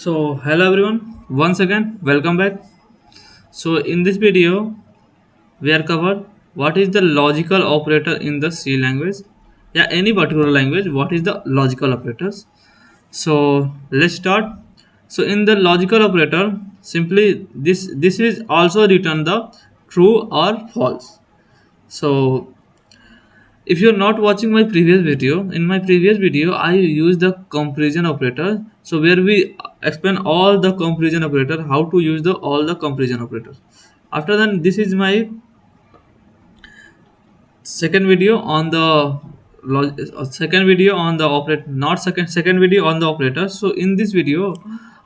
So hello everyone, once again welcome back. So in this video we are covered what is the logical operator in the C language, yeah, any particular language. What is the logical operators? So let's start. So in the logical operator, simply this is also written the true or false. So if you're not watching my previous video, in my previous video I use the comparison operator, so where we explain all the comparison operator, how to use the all the comparison operators. After that, this is my second video on the second video on the operator, not second video on the operator. So in this video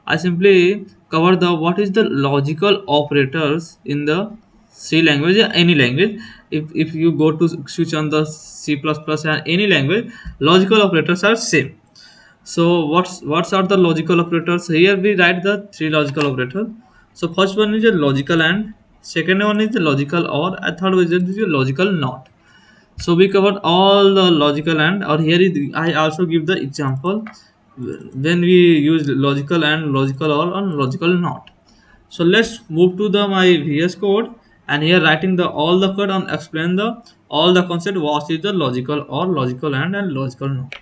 I simply cover the what is the logical operators in the C language or any language. If you go to switch on the C++ and any language, logical operators are same. So what's are the logical operators? Here we write the three logical operators. So first one is a logical and, second one is a logical or, and third one is a logical not. So we covered all the logical and, or here is I also give the example when we use logical and, logical or, and logical not. So let's move to the my VS Code, and here writing the all the code and explain the all the concept what is the logical or, logical and logical not.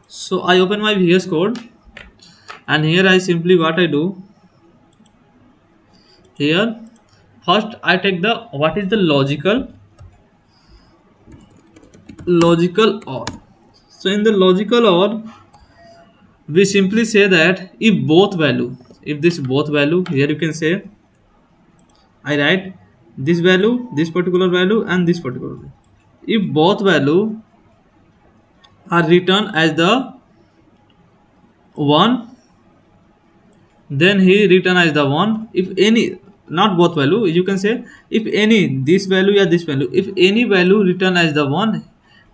So I open my VS Code, and here I simply what I do here, first I take the what is the logical or. So in the logical or, we simply say that if both value, if this both value, here you can say I write this value, this particular value and this particular value, if both value are written as the one, then he return as the one. If any, not both value, you can say if any this value or this value, if any value return as the one,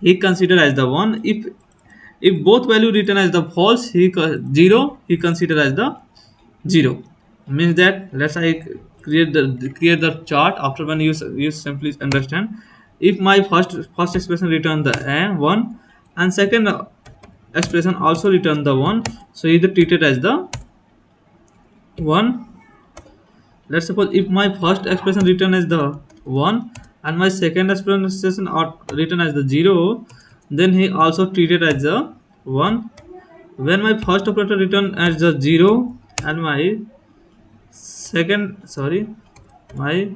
he consider as the one. If both value written as the false, zero, he consider as the zero. Means that, let's I create the chart. After when you simply understand, if my first expression return the one, and second expression also return the one, so either treated as the one. Let's suppose if my first expression return as the one and my second expression are written as the zero, then he also treated as the one. When my first operator return as the zero and my my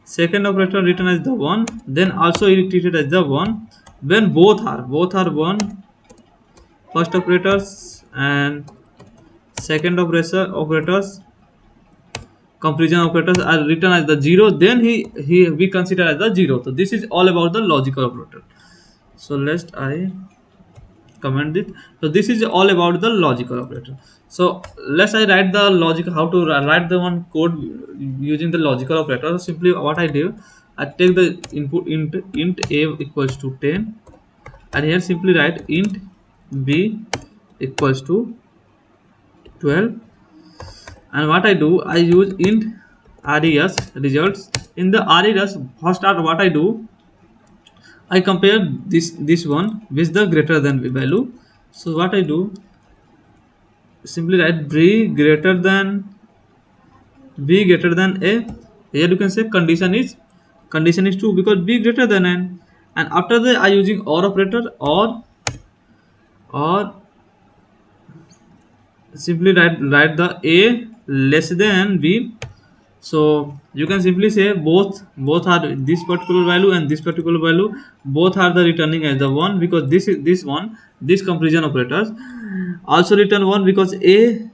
second operator written as the one, then also it treated as the one. When both are one, first operators and second operators, comparison operators are written as the zero, then he we consider as the zero. So this is all about the logical operator. So let's I comment it. So this is all about the logical operator. So let's I write the logic, how to write the one code using the logical operator. So simply what I do, I take the input int a equals to 10, and here simply write int b equals to 12, and what I do, I use int res results. In the res first start, what I do, I compare this one with the greater than value. So what I do, simply write b greater than a. Here you can say condition is true because b greater than n. And after that I using or operator, or simply write the a less than b. So you can simply say both are this particular value and this particular value, both are the returning as the one, because this is this one, this comparison operators also return one, because a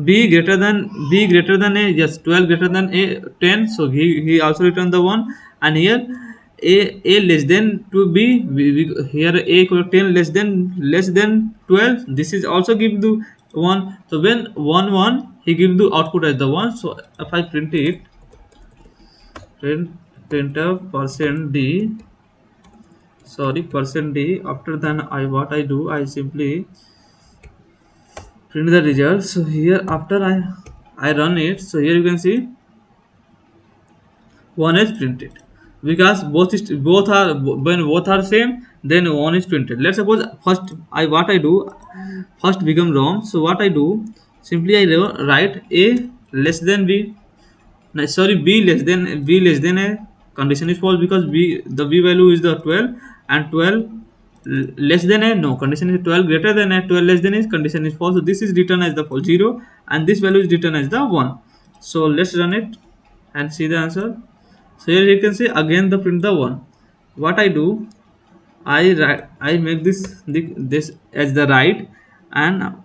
b greater than a, yes, 12 greater than a 10, so he also returned the one. And here a less than to b, here a equal 10 less than 12, this is also give the one. So when 1 1, he give the output as the one. So if I print it, print a percent d, percent d, after then I what I do, I simply print the result. So here after I run it, so here you can see one is printed, because both are when both are same, then 1 is printed. Let's suppose first what I do, first become wrong. So what I do, simply I write a less than b, no, sorry, b less than a, condition is false because b value is the 12, and 12 less than a, no, condition is 12 greater than a, 12 less than a, condition is false. So this is written as the false 0, and this value is written as the 1. So let's run it and see the answer. So here you can see again the print the 1. What I do, I make this as the right, and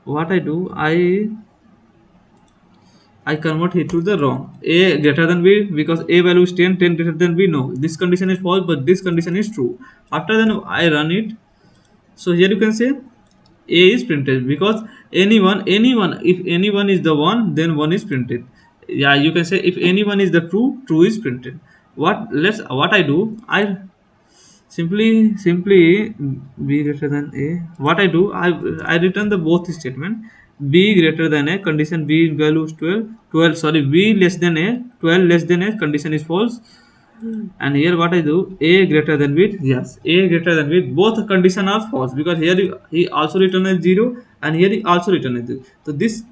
what I do, I convert it to the wrong. A greater than B because A value is 10, 10 greater than B. No, this condition is false, but this condition is true. After then I run it. So here you can say A is printed because anyone, if anyone is the one, then one is printed. Yeah, you can say if anyone is the true, true is printed. What I do, I simply b greater than a. What I do, I return the both statement. B greater than a, condition b value is 12, 12, sorry, b less than a, 12 less than a, condition is false. And here what I do, a greater than b, yes, a greater than b, both condition are false because here he also return as 0, and here he also return as 0. So this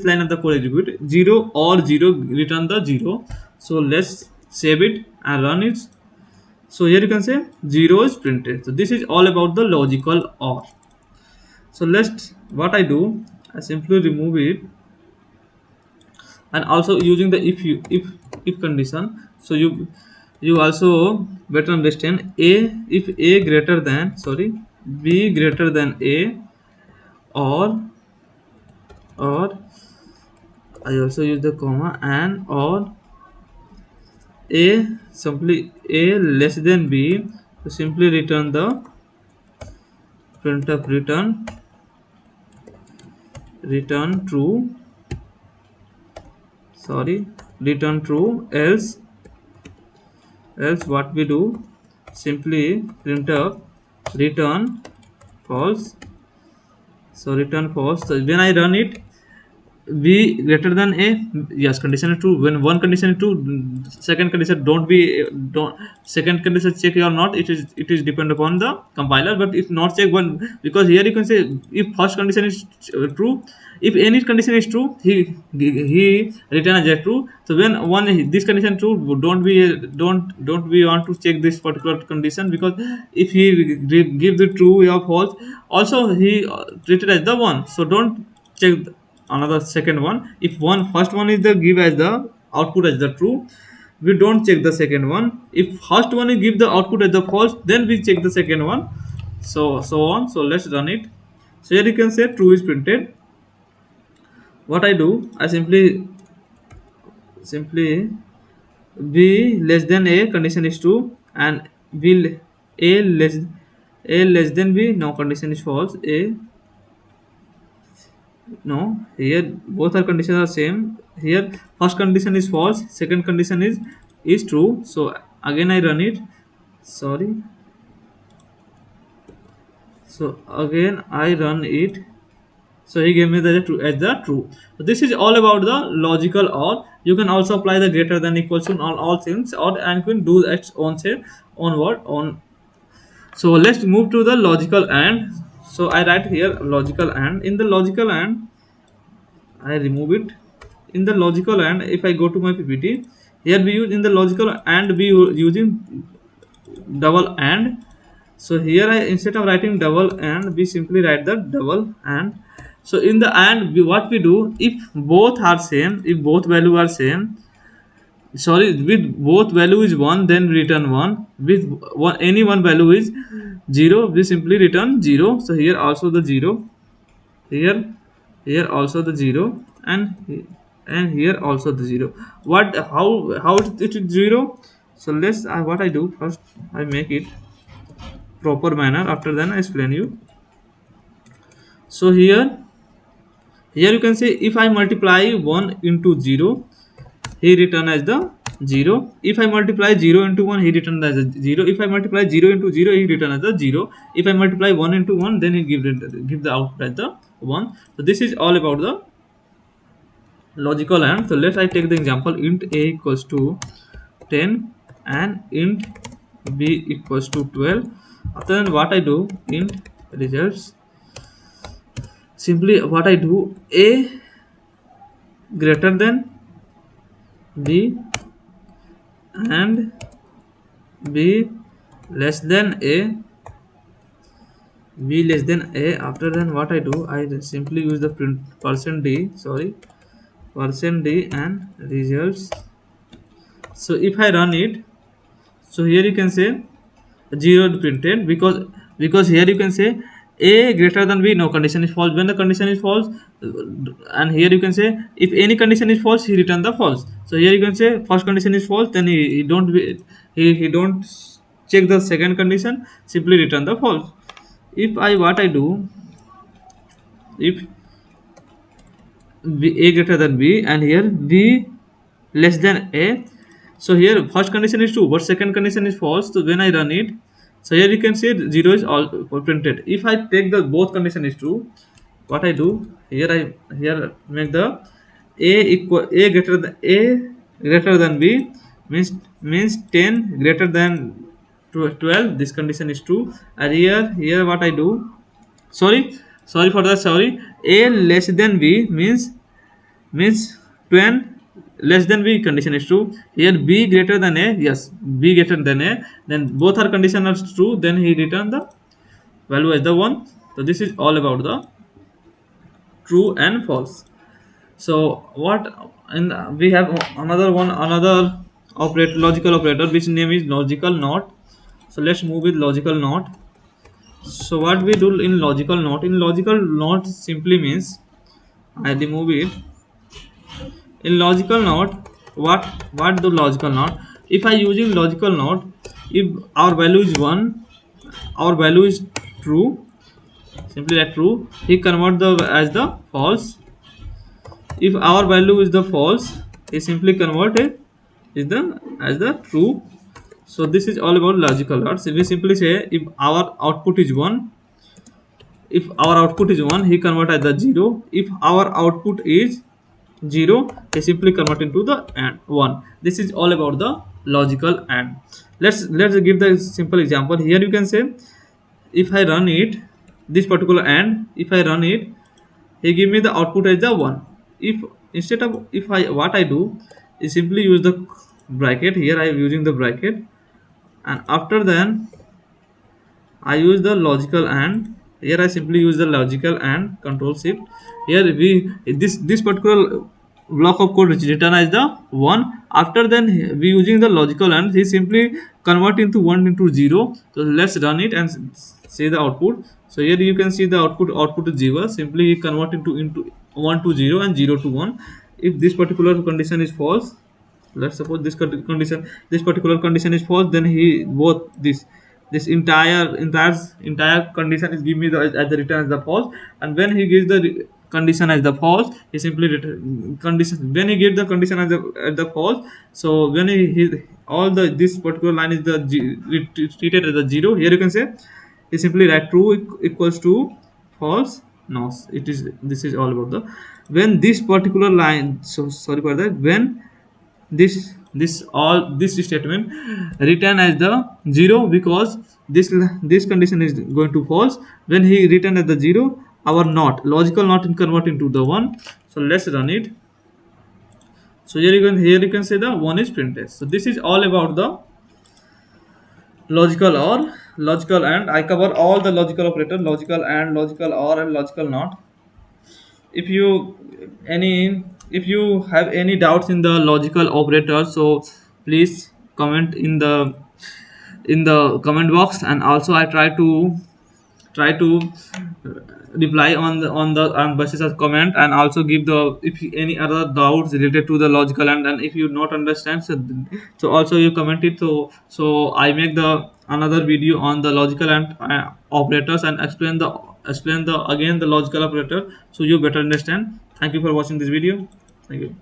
line of the code execute 0 or 0, return the 0. So let's save it and run it. So here you can say 0 is printed. So this is all about the logical OR. So let's, what I do, I simply remove it, and also using the if condition. So you also better understand a, if a greater than, sorry, b greater than a, or I also use the comma, and or a, simply a less than b, so simply return the printf return true, sorry, return true, else what we do, simply printf return false. So return false. So when I run it, b greater than a, yes, condition is true. When one condition is true, second condition don't second condition check or not, it is depend upon the compiler, but if not check one, because here you can say if first condition is true, if any condition is true, he return as a true. So when one this condition true, don't we want to check this particular condition, because if he give the true or false, also he treated as the one. So don't check another second one. If one first one is the give as the output as the true, we don't check the second one. If first one is give the output as the false, then we check the second one. So on. So let's run it. So here you can say true is printed. What I do, I simply b less than a, condition is true, and b a less than b, no, condition is false. A, no, here both are conditions are same. Here first condition is false, second condition is true. So again I run it, sorry, so again I run it. So he gave me the true as the true. So this is all about the logical OR. You can also apply the greater than equal to on all things, or and can do its own say on what on. So let's move to the logical AND. So I write here logical AND. In the logical AND, I remove it. In the logical AND, if I go to my PPT, here we use in the logical AND we using double AND. So here I, instead of writing double AND, we simply write the double AND. So in the AND, what we do, if both are same, if both value are same, sorry, with both value is 1, then return 1. With any one value is 0, we simply return 0. So here also the 0, here also the 0, and here also the 0. What, how it is 0? So let's what I do, first I make it proper manner, after then I explain you. So here you can say if I multiply 1 into 0, he return as the 0. If I multiply 0 into 1, he return as a 0. If I multiply 0 into 0, he return as a 0. If I multiply 1 into 1, then he give the output as the 1. So this is all about the logical AND. So let's I take the example, int a equals to 10 and int b equals to 12. After then what I do in results, simply what I do, a greater than b and b less than a, b less than a. After then what I do, I simply use the print percent d, sorry, percent d and results. So if I run it, so here you can say 0 printed, because here you can say a greater than b, no, condition is false. When the condition is false, and here you can say if any condition is false, he return the false. So here you can say first condition is false, then he don't he don't check the second condition, simply return the false. If I what I do, if a greater than b and here b less than a, so here first condition is true but second condition is false, so when I run it, so here you can see 0 is all printed. If I take the both condition is true, what I do here, I here make the a greater than b, means 10 greater than 12, this condition is true. And here what I do, sorry for that, sorry, a less than b means 20 less than b, condition is true. Here b greater than a, yes, b greater than a, then both are condition are true, then he return the value as the 1. So this is all about the true and false. So what, and we have another operator, logical operator, which name is logical not. So let's move with logical not. So what we do in logical not, in logical not simply means, I remove it. In logical not, what do logical not, if I using logical not, if our value is 1, our value is true, simply like true, he convert the as the false. If our value is the false, he simply convert it is the as the true. So this is all about logical not. So we simply say if our output is 1, if our output is 1, he convert as the 0. If our output is 0, he simply convert into the and 1. This is all about the logical and. Let's give the simple example. Here you can say if I run it, this particular and, if I run it, he give me the output as the 1. If instead of, if I what I do is simply use the bracket. Here I am using the bracket, and after then I use the logical and. Here I simply use the logical and, control shift. Here we this particular block of code which return as the 1. After then we using the logical and, he simply convert into 1 into 0. So let's run it and see the output. So here you can see the output is 0. Simply he convert into 1 to 0 and 0 to 1. If this particular condition is false, let's suppose this particular condition is false, then he both this entire condition is give me the as the return as the false. And when he gives the condition as the false, he simply return condition. When he gives the condition as the false, so when he all the this particular line is the treated as a 0. Here you can say he simply write true equals to false. No, it is, this is all about the, when this particular line, so sorry for that, when this statement return as the 0, because this condition is going to false. When he return as the 0, our not logical not convert into the 1. So let's run it. So here you can say the 1 is printed. So this is all about the logical or, logical and. I cover all the logical operator, logical and, logical or, and logical not. If you have any doubts in the logical operator, so please comment in the comment box, and also I try to reply on basis of comment, and also give the, if any other doubts related to the logical and if you not understand, so also you comment it. So I make the another video on the logical and operators, and explain the again the logical operator, so you better understand. Thank you for watching this video. Thank you.